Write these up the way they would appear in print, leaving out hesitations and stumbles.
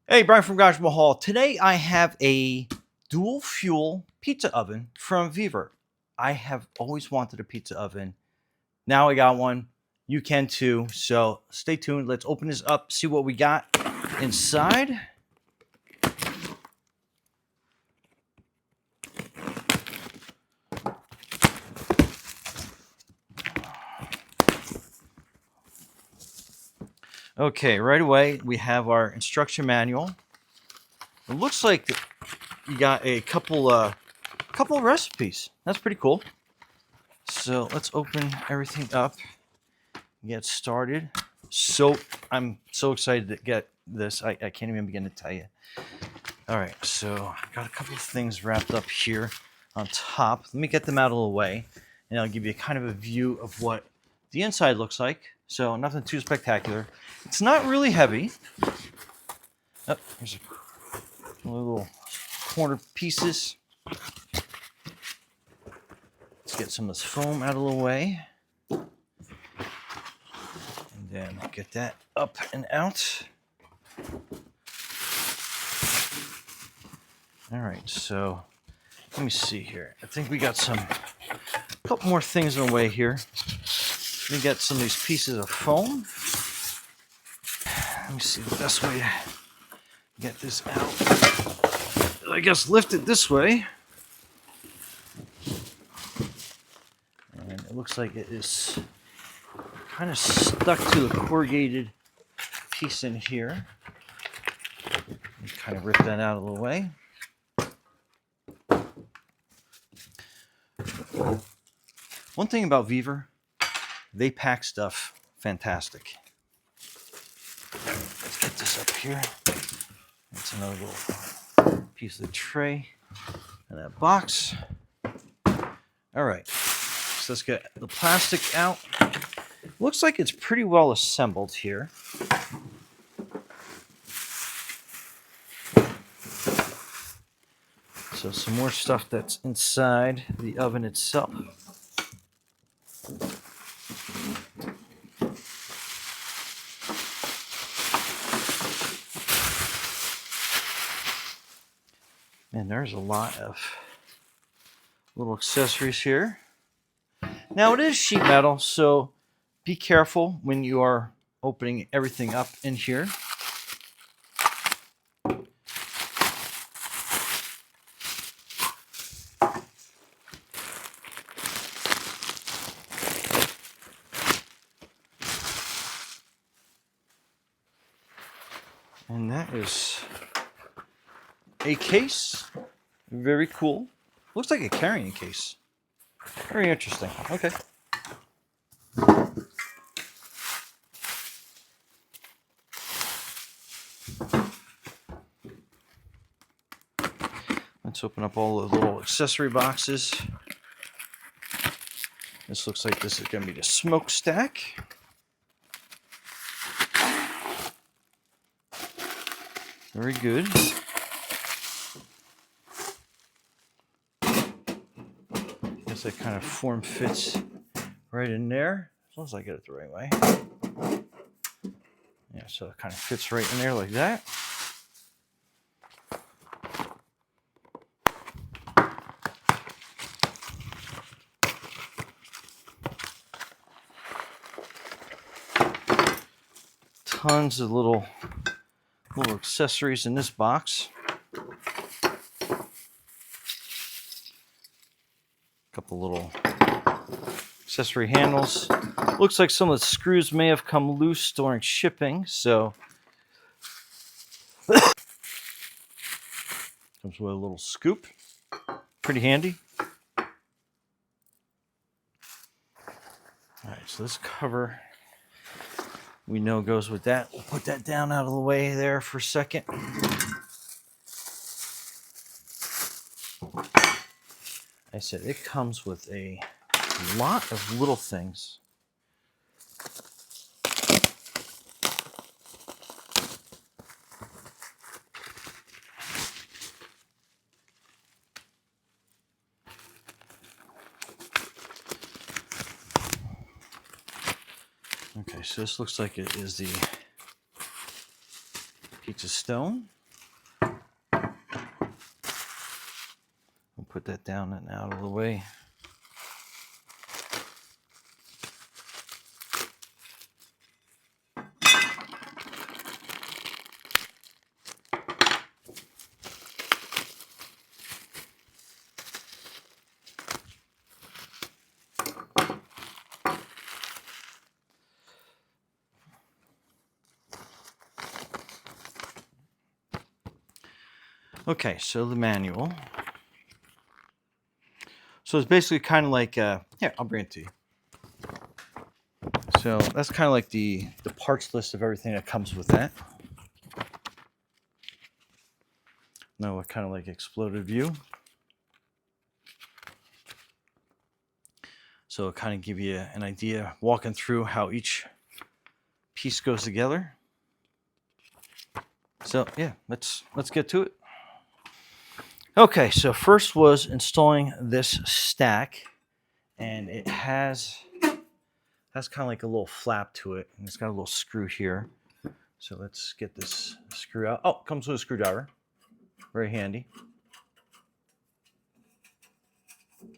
Hey, Brian from Garage Mahal. Today I have a dual fuel pizza oven from VEVOR. I have always wanted a pizza oven. Now I got one. You can too. So stay tuned. Let's open this up, see what we got inside. Okay, right away we have our instruction manual. It looks like you got a couple recipes. That's pretty cool. So let's open everything up, get started. I'm so excited to get this. I can't even begin to tell you. All right, so I got a couple of things wrapped up here on top. Let me get them out of the way, and I'll give you kind of a view of what the inside looks like. So nothing too spectacular. It's not really heavy. Oh, here's a little corner pieces. Let's get some of this foam out of the way. And then get that up and out. All right, so let me see here. I think we got a couple more things in the way here. Let me get some of these pieces of foam. Let me see the best way to get this out. I guess lift it this way. And it looks like it is kind of stuck to the corrugated piece in here. Kind of rip that out of the way. One thing about VEVOR, they pack stuff fantastic. Let's get this up here. That's another little piece of the tray and that box. All right, so let's get the plastic out. Looks like it's pretty well assembled here. So some more stuff that's inside the oven itself. And there's a lot of little accessories here. Now it is sheet metal, so be careful when you are opening everything up in here. And that is a case. Very cool. Looks like a carrying case. Very interesting. Okay. Let's open up all the little accessory boxes. This looks like this is going to be the smokestack. Very good. Guess that kind of form fits right in there. As long as I get it the right way. Yeah, so it kind of fits right in there like that. Tons of little accessories in this box. Couple little accessory handles. Looks like some of the screws may have come loose during shipping, so comes with a little scoop. Pretty handy. All right, so this cover we know goes with that. We'll put that down out of the way there for a second. I said it comes with a lot of little things. Okay, so this looks like it is the pizza stone. put that down and out of the way. Okay, so the manual. So it's basically kind of like, here, I'll bring it to you. So that's kind of like the parts list of everything that comes with that. Now, kind of like exploded view. So it'll kind of give you an idea, walking through how each piece goes together. So yeah, let's get to it. Okay, so first was installing this stack, and it has kind of like a little flap to it, and it's got a little screw here. So let's get this screw out. Oh, it comes with a screwdriver. Very handy.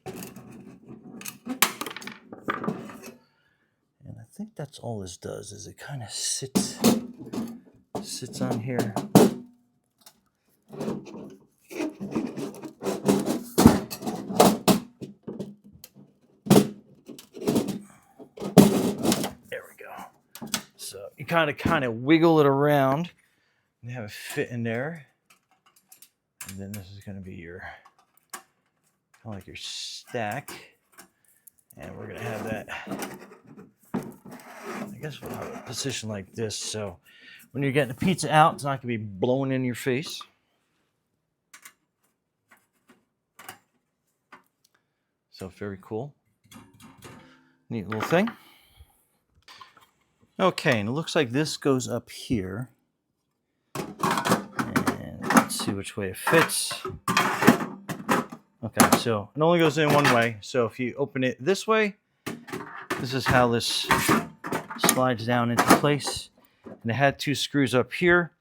And I think that's all this does, is it kind of sits on here. There we go. So you kind of wiggle it around and have it fit in there. And then this is going to be your, kind of like your stack. And we're going to have that, I guess we'll have a position like this. So when you're getting the pizza out, it's not going to be blowing in your face. So very cool. Neat little thing. Okay, and it looks like this goes up here. And let's see which way it fits. Okay, so it only goes in one way. So if you open it this way, this is how this slides down into place. And it had 2 screws up here.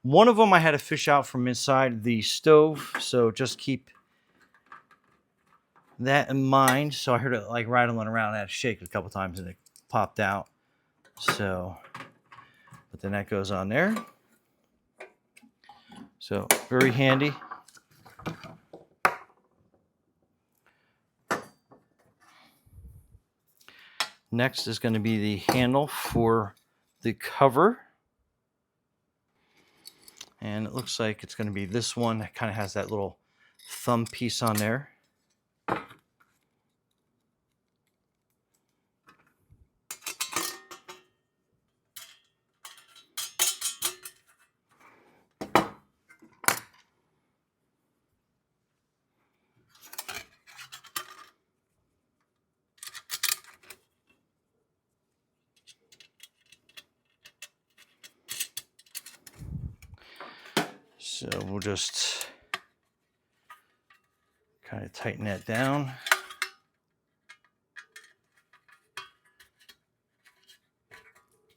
One of them I had to fish out from inside the stove, so just keep that in mind. So I heard it like rattling around. I had to shake it a couple times and it popped out. So, but then that goes on there. So very handy. Next is going to be the handle for the cover. And it looks like it's going to be this one. It kind of has that little thumb piece on there. So we'll just kind of tighten that down.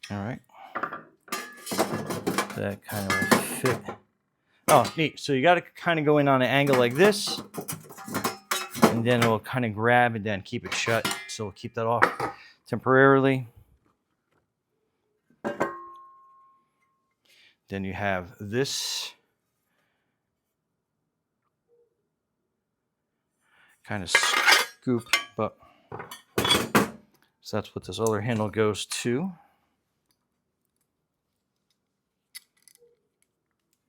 All right. That kind of will fit. Oh, neat. So you got to kind of go in on an angle like this, and then it will kind of grab and then keep it shut. So we'll keep that off temporarily. Then you have this kind of scoop, but so that's what this other handle goes to.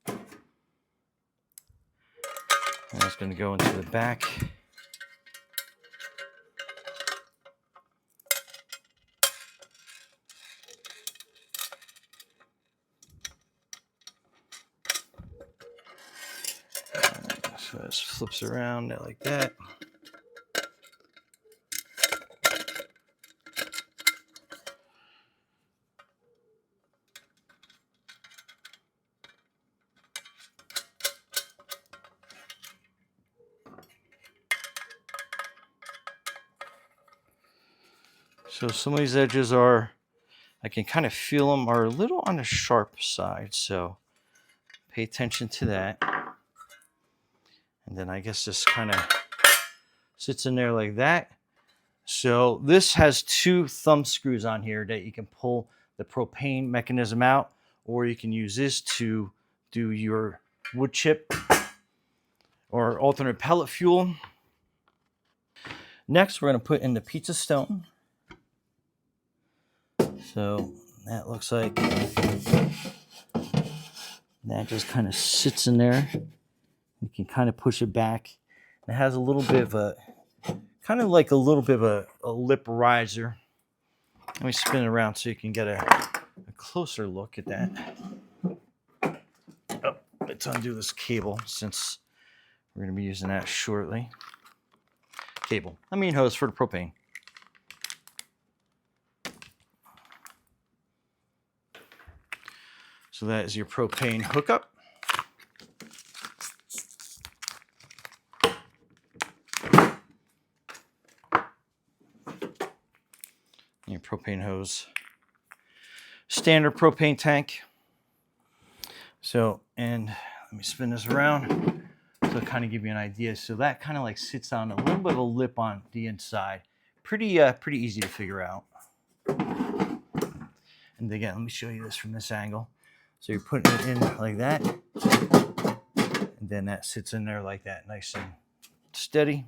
And that's going to go into the back. So this flips around like that. So some of these edges are, I can kind of feel them, are a little on the sharp side. So pay attention to that. And then I guess just kind of Sits in there like that. So this has 2 thumb screws on here that you can pull the propane mechanism out, or you can use this to do your wood chip or alternate pellet fuel. Next, we're going to put in the pizza stone. So that looks like that just kind of sits in there. You can kind of push it back. It has a little bit of a, kind of like a little bit of a lip riser. Let me spin it around so you can get a closer look at that. Oh, let's undo this cable since we're going to be using that shortly. Cable, I mean hose for the propane. So that is your propane hookup. Your propane hose. Standard propane tank. So, and let me spin this around to kind of give you an idea. So that kind of like sits on a little bit of a lip on the inside. Pretty easy to figure out. And again, let me show you this from this angle. So you're putting it in like that, and then that sits in there like that, nice and steady.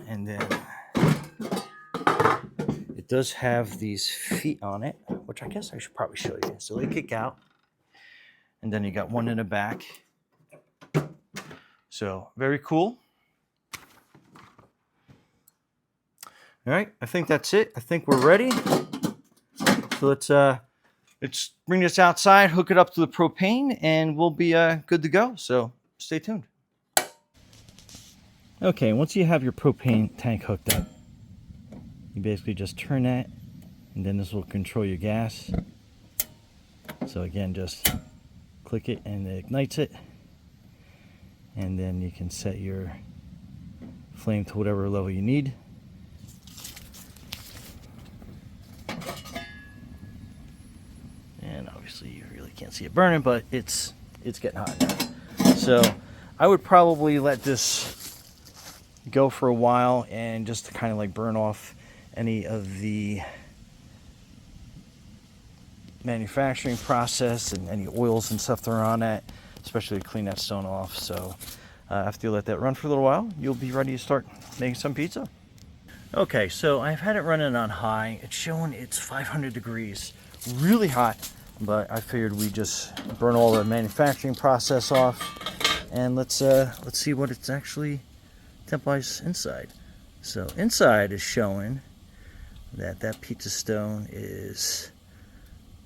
And then it does have these feet on it, which I guess I should probably show you. So they kick out, and then you got one in the back. So very cool. All right, I think that's it. I think we're ready. So let's bring this outside, hook it up to the propane, and we'll be good to go. So stay tuned. Okay, once you have your propane tank hooked up, you basically just turn that, and then this will control your gas. So again, just click it and it ignites it, and then you can set your flame to whatever level you need. And obviously you really can't see it burning, but it's getting hot now. So I would probably let this go for a while, and just to kind of like burn off any of the manufacturing process and any oils and stuff that are on that, especially to clean that stone off. So after you let that run for a little while, you'll be ready to start making some pizza. Okay, so I've had it running on high. It's showing it's 500 degrees, really hot, but I figured we just burn all the manufacturing process off, and let's see what it's actually temp-wise inside. So inside is showing that pizza stone is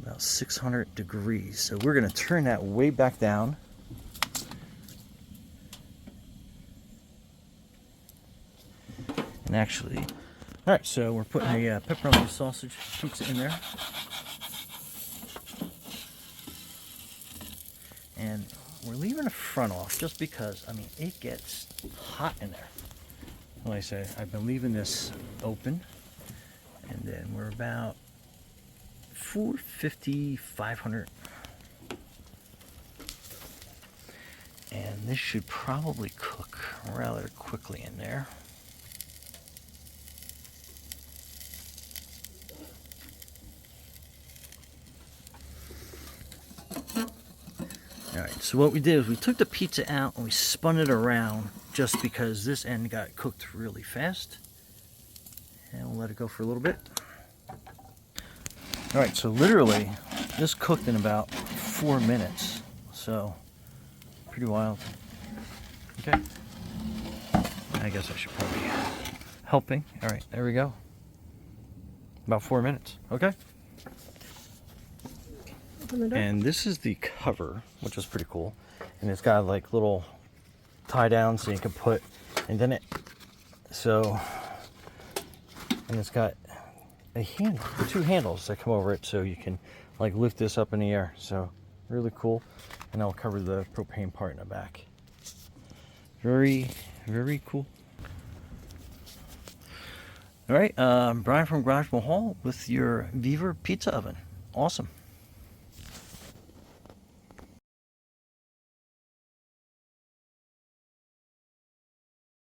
about 600 degrees. So we're going to turn that way back down. And actually, all right, so we're putting a pepperoni sausage pizza in there. And we're leaving the front off just because, I mean, it gets hot in there. Like I said, I've been leaving this open, and then we're about 450, 500. And this should probably cook rather quickly in there. Alright, so what we did is we took the pizza out and we spun it around just because this end got cooked really fast. And we'll let it go for a little bit. Alright, so literally this cooked in about 4 minutes. So, pretty wild. Okay. I guess I should probably be helping. Alright, there we go. About 4 minutes. Okay. And this is the cover, which is pretty cool. And it's got like little tie downs so you can put, and then and it's got a handle, 2 handles that come over it so you can like lift this up in the air. So really cool. And I'll cover the propane part in the back. Very, very cool. All right, Brian from Garage Mahal with your VEVOR pizza oven. Awesome.